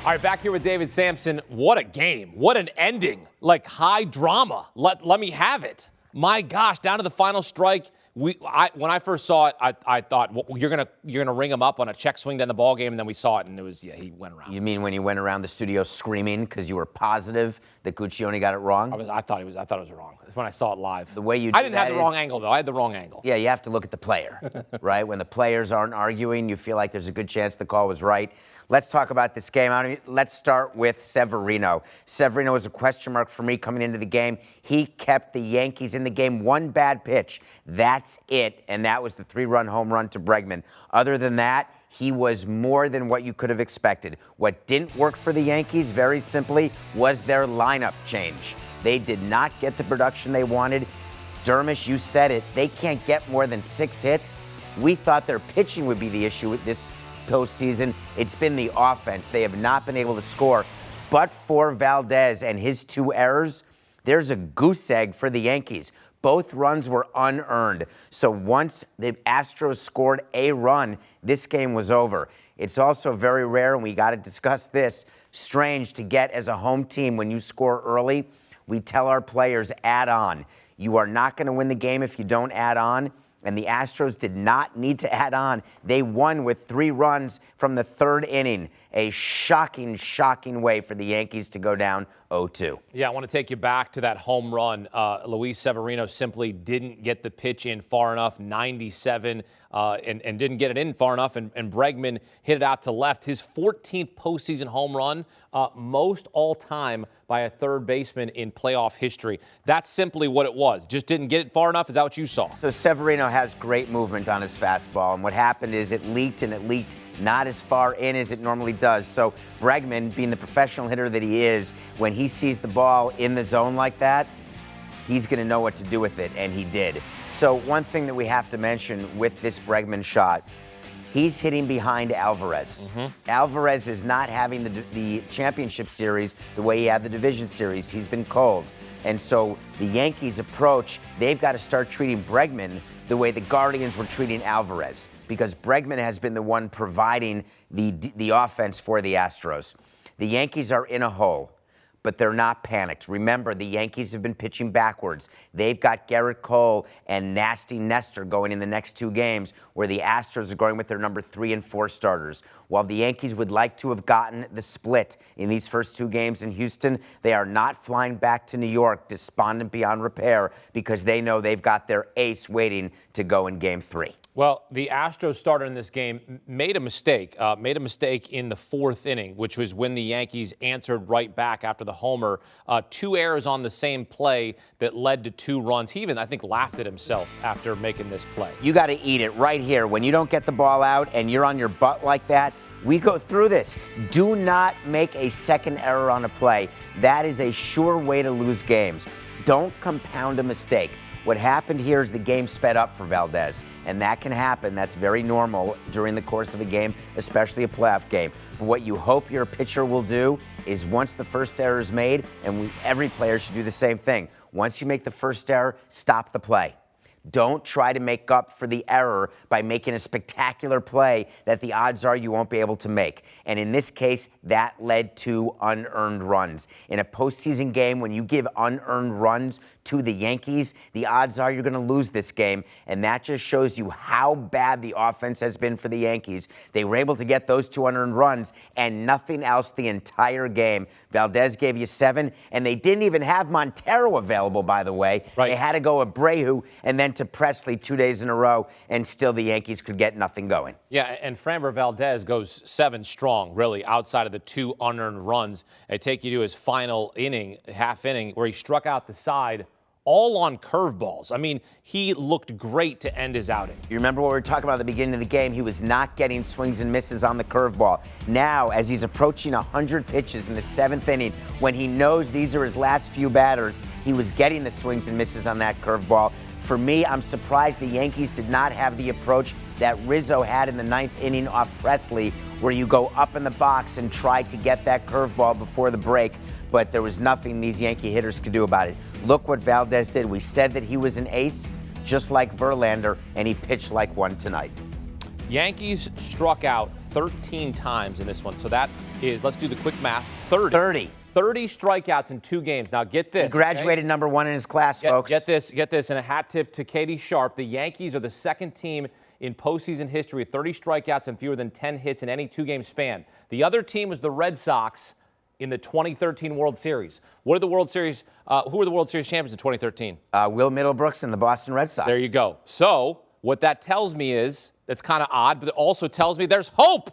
All right, back here with David Samson. What a game. What an ending. Like high drama. Let me have it. My gosh, down to the final strike. When I first saw it, I thought, well, you're gonna ring him up on a check swing down the ball game, and then we saw it, and it was he went around. You mean when you went around the studio screaming because you were positive that Guccione got it wrong? I thought it was wrong. It's when I saw it live. The way you I didn't have the wrong angle though. I had the wrong angle. Yeah, you have to look at the player, right? When the players aren't arguing, you feel like there's a good chance the call was right. Let's talk about this game. Let's start with Severino. Severino was a question mark for me coming into the game. He kept the Yankees in the game. One bad pitch. That's it. And that was the 3-run home run to Bregman. Other than that, he was more than what you could have expected. What didn't work for the Yankees, very simply, was their lineup change. They did not get the production they wanted. Dermish, you said it. They can't get more than 6 hits. We thought their pitching would be the issue with this postseason. It's been the offense. They have not been able to score. But for Valdez and his 2 errors, there's a goose egg for the Yankees. Both runs were unearned. So once the Astros scored a run, this game was over. It's also very rare, and we got to discuss this, strange to get as a home team when you score early. We tell our players, add on. You are not going to win the game if you don't add on. And the Astros did not need to add on. They won with 3 runs from the 3rd inning. A shocking, shocking way for the Yankees to go down 0-2. Yeah, I want to take you back to that home run. Luis Severino simply didn't get the pitch in far enough, 97, and didn't get it in far enough, and Bregman hit it out to left. His 14th postseason home run, most all-time by a third baseman in playoff history. That's simply what it was. Just didn't get it far enough. Is that what you saw? So Severino has great movement on his fastball, and what happened is it leaked, and it leaked not as far in as it normally does. So Bregman, being the professional hitter that he is, when he sees the ball in the zone like that, he's going to know what to do with it, and he did. So one thing that we have to mention with this Bregman shot, he's hitting behind Alvarez. Alvarez is not having the championship series the way he had the division series. He's been cold. And so the Yankees' approach, they've got to start treating Bregman the way the Guardians were treating Alvarez, because Bregman has been the one providing the offense for the Astros. The Yankees are in a hole, but they're not panicked. Remember, the Yankees have been pitching backwards. They've got Garrett Cole and Nasty Nestor going in the next 2 games, where the Astros are going with their number 3 and 4 starters. While the Yankees would like to have gotten the split in these first 2 games in Houston, they are not flying back to New York despondent beyond repair, because they know they've got their ace waiting to go in Game 3. Well, the Astros starter in this game made a mistake in the 4th inning, which was when the Yankees answered right back after the homer. 2 errors on the same play that led to 2 runs. He even, I think, laughed at himself after making this play. You got to eat it right here. When you don't get the ball out and you're on your butt like that, we go through this. Do not make a second error on a play. That is a sure way to lose games. Don't compound a mistake. What happened here is the game sped up for Valdez, and that can happen. That's very normal during the course of a game, especially a playoff game. But what you hope your pitcher will do is, once the first error is made, and every player should do the same thing, once you make the first error, stop the play. Don't try to make up for the error by making a spectacular play that the odds are you won't be able to make. And in this case, that led to unearned runs. In a postseason game, when you give unearned runs to the Yankees, the odds are you're going to lose this game. And that just shows you how bad the offense has been for the Yankees. They were able to get those 2 unearned runs and nothing else the entire game. Valdez gave you 7, and they didn't even have Montero available, by the way. Right. They had to go with Brehu and then to Presley 2 days in a row, and still the Yankees could get nothing going. Yeah, and Framber Valdez goes 7 strong, really, outside of the 2 unearned runs. They take you to his final inning, half inning, where he struck out the side, all on curveballs. I mean, he looked great to end his outing. You remember what we were talking about at the beginning of the game? He was not getting swings and misses on the curveball. Now, as he's approaching 100 pitches in the 7th inning, when he knows these are his last few batters, he was getting the swings and misses on that curveball. For me, I'm surprised the Yankees did not have the approach that Rizzo had in the 9th inning off Presley, where you go up in the box and try to get that curveball before the break. But there was nothing these Yankee hitters could do about it. Look what Valdez did. We said that he was an ace, just like Verlander, and he pitched like one tonight. Yankees struck out 13 times in this one. So that is, let's do the quick math, 30 strikeouts in 2 games. Now get this. He graduated number 1 in his class, folks. Get this, and a hat tip to Katie Sharp. The Yankees are the second team in postseason history with 30 strikeouts and fewer than 10 hits in any 2-game span. The other team was the Red Sox in the 2013 World Series. Who were the World Series champions in 2013? Will Middlebrooks and the Boston Red Sox. There you go. So what that tells me is, that's kind of odd, but it also tells me there's hope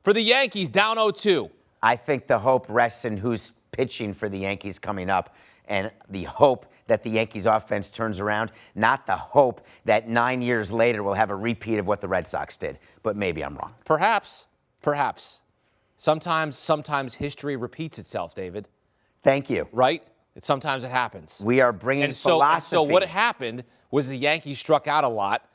for the Yankees down 0-2. I think the hope rests in who's pitching for the Yankees coming up, and the hope that the Yankees offense turns around, not the hope that 9 years later we'll have a repeat of what the Red Sox did. But maybe I'm wrong. Perhaps. Sometimes history repeats itself, David. Thank you. Right? Sometimes it happens. We are bringing philosophy. So what happened was the Yankees struck out a lot,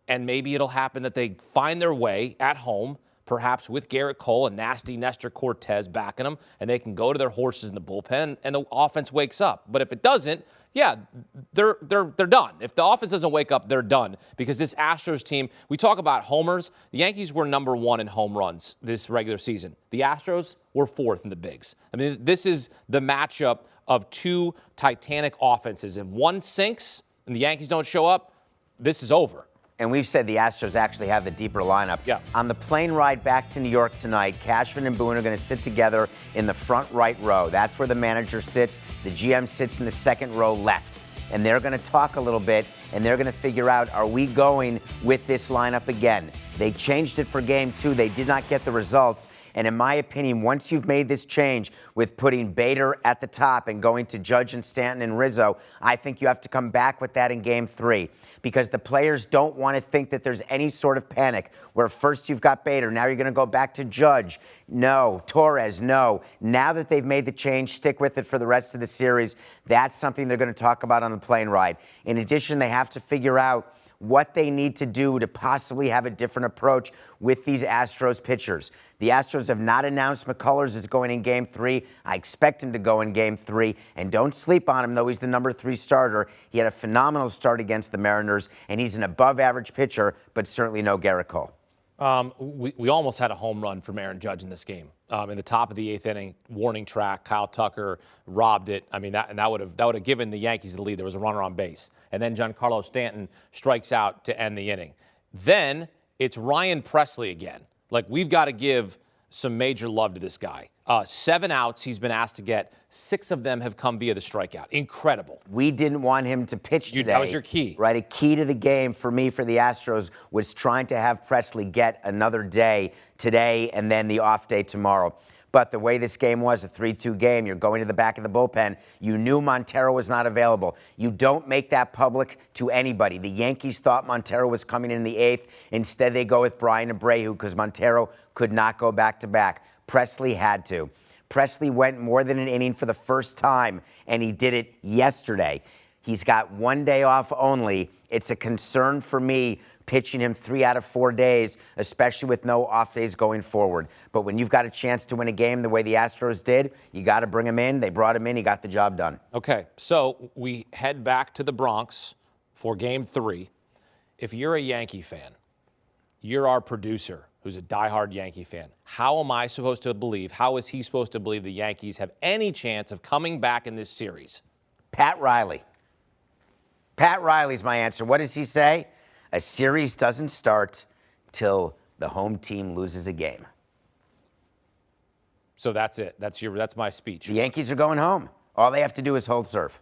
and maybe it'll happen that they find their way at home, perhaps with Garrett Cole and nasty Nestor Cortez backing them, and they can go to their horses in the bullpen, and the offense wakes up. But if it doesn't, yeah, they're done. If the offense doesn't wake up, they're done. Because this Astros team, we talk about homers. The Yankees were number 1 in home runs this regular season. The Astros were 4th in the bigs. I mean, this is the matchup of 2 titanic offenses. If one sinks and the Yankees don't show up, this is over. And we've said the Astros actually have the deeper lineup. Yeah. On the plane ride back to New York tonight, Cashman and Boone are going to sit together in the front right row. That's where the manager sits. The GM sits in the second row left. And they're going to talk a little bit, and they're going to figure out, are we going with this lineup again? They changed it for Game 2. They did not get the results. And in my opinion, once you've made this change with putting Bader at the top and going to Judge and Stanton and Rizzo, I think you have to come back with that in Game 3. Because the players don't want to think that there's any sort of panic where first you've got Bader, now you're going to go back to Judge. No. Torres, no. Now that they've made the change, stick with it for the rest of the series. That's something they're going to talk about on the plane ride. In addition, they have to figure out what they need to do to possibly have a different approach with these Astros pitchers. The Astros have not announced McCullers is going in Game 3. I expect him to go in Game 3. And don't sleep on him, though he's the number 3 starter. He had a phenomenal start against the Mariners, and he's an above-average pitcher, but certainly no Garrett Cole. We almost had a home run from Aaron Judge in this game. In the top of the 8th inning, warning track, Kyle Tucker robbed it. I mean, that would have given the Yankees the lead. There was a runner on base. And then Giancarlo Stanton strikes out to end the inning. Then it's Ryan Presley again. Like, we've got to give some major love to this guy. 7 outs he's been asked to get. 6 of them have come via the strikeout. Incredible. We didn't want him to pitch today. That was your key. Right, a key to the game for me, for the Astros, was trying to have Presley get another day today and then the off day tomorrow. But the way this game was, a 3-2 game, you're going to the back of the bullpen. You knew Montero was not available. You don't make that public to anybody. The Yankees thought Montero was coming in the 8th. Instead, they go with Brian Abreu because Montero could not go back-to-back. Presley had to. Presley went more than an inning for the first time, and he did it yesterday. He's got 1 day off only. It's a concern for me pitching him 3 out of 4 days, especially with no off days going forward. But when you've got a chance to win a game the way the Astros did, you got to bring him in. They brought him in. He got the job done. Okay, so we head back to the Bronx for Game 3. If you're a Yankee fan, you're our producer who's a diehard Yankee fan. How am I supposed to believe, how is he supposed to believe the Yankees have any chance of coming back in this series? Pat Riley. Pat Riley's my answer. What does he say? A series doesn't start till the home team loses a game. So that's it. That's my speech. The Yankees are going home. All they have to do is hold serve.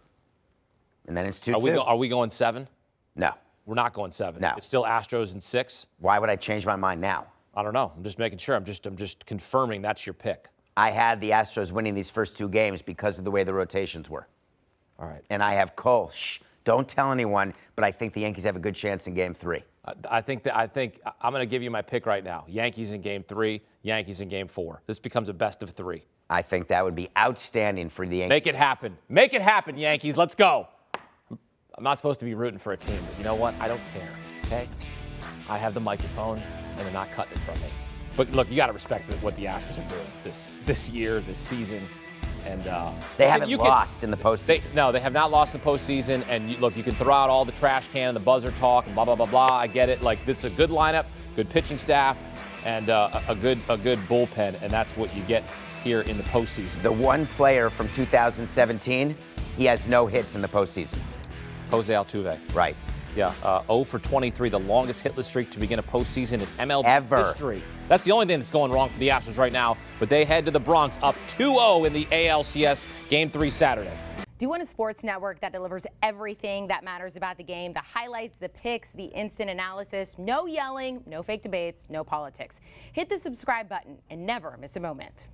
And then it's 2-2. Are we going 7? No. We're not going 7. No. It's still Astros in 6. Why would I change my mind now? I don't know. I'm just making sure. I'm just confirming that's your pick. I had the Astros winning these first 2 games because of the way the rotations were. All right. And I have Cole. Shh. Don't tell anyone, but I think the Yankees have a good chance in Game 3. I think I'm going to give you my pick right now. Yankees in Game 3, Yankees in Game 4. This becomes a best of 3. I think that would be outstanding for the Yankees. Make it happen. Make it happen, Yankees. Let's go. I'm not supposed to be rooting for a team, but you know what? I don't care, okay? I have the microphone, and they're not cutting it from me. But look, you got to respect what the Astros are doing this year, this season. And they haven't lost in the postseason. No, they have not lost in the postseason. And look, you can throw out all the trash can and the buzzer talk and blah, blah, blah, blah. I get it. Like, this is a good lineup, good pitching staff. and a good bullpen, and that's what you get here in the postseason. The one player from 2017, he has no hits in the postseason. Jose Altuve. Right. Yeah, 0 for 23, the longest hitless streak to begin a postseason in MLB history. That's the only thing that's going wrong for the Astros right now, but they head to the Bronx up 2-0 in the ALCS Game 3 Saturday. Do you want a sports network that delivers everything that matters about the game? The highlights, the picks, the instant analysis, no yelling, no fake debates, no politics. Hit the subscribe button and never miss a moment.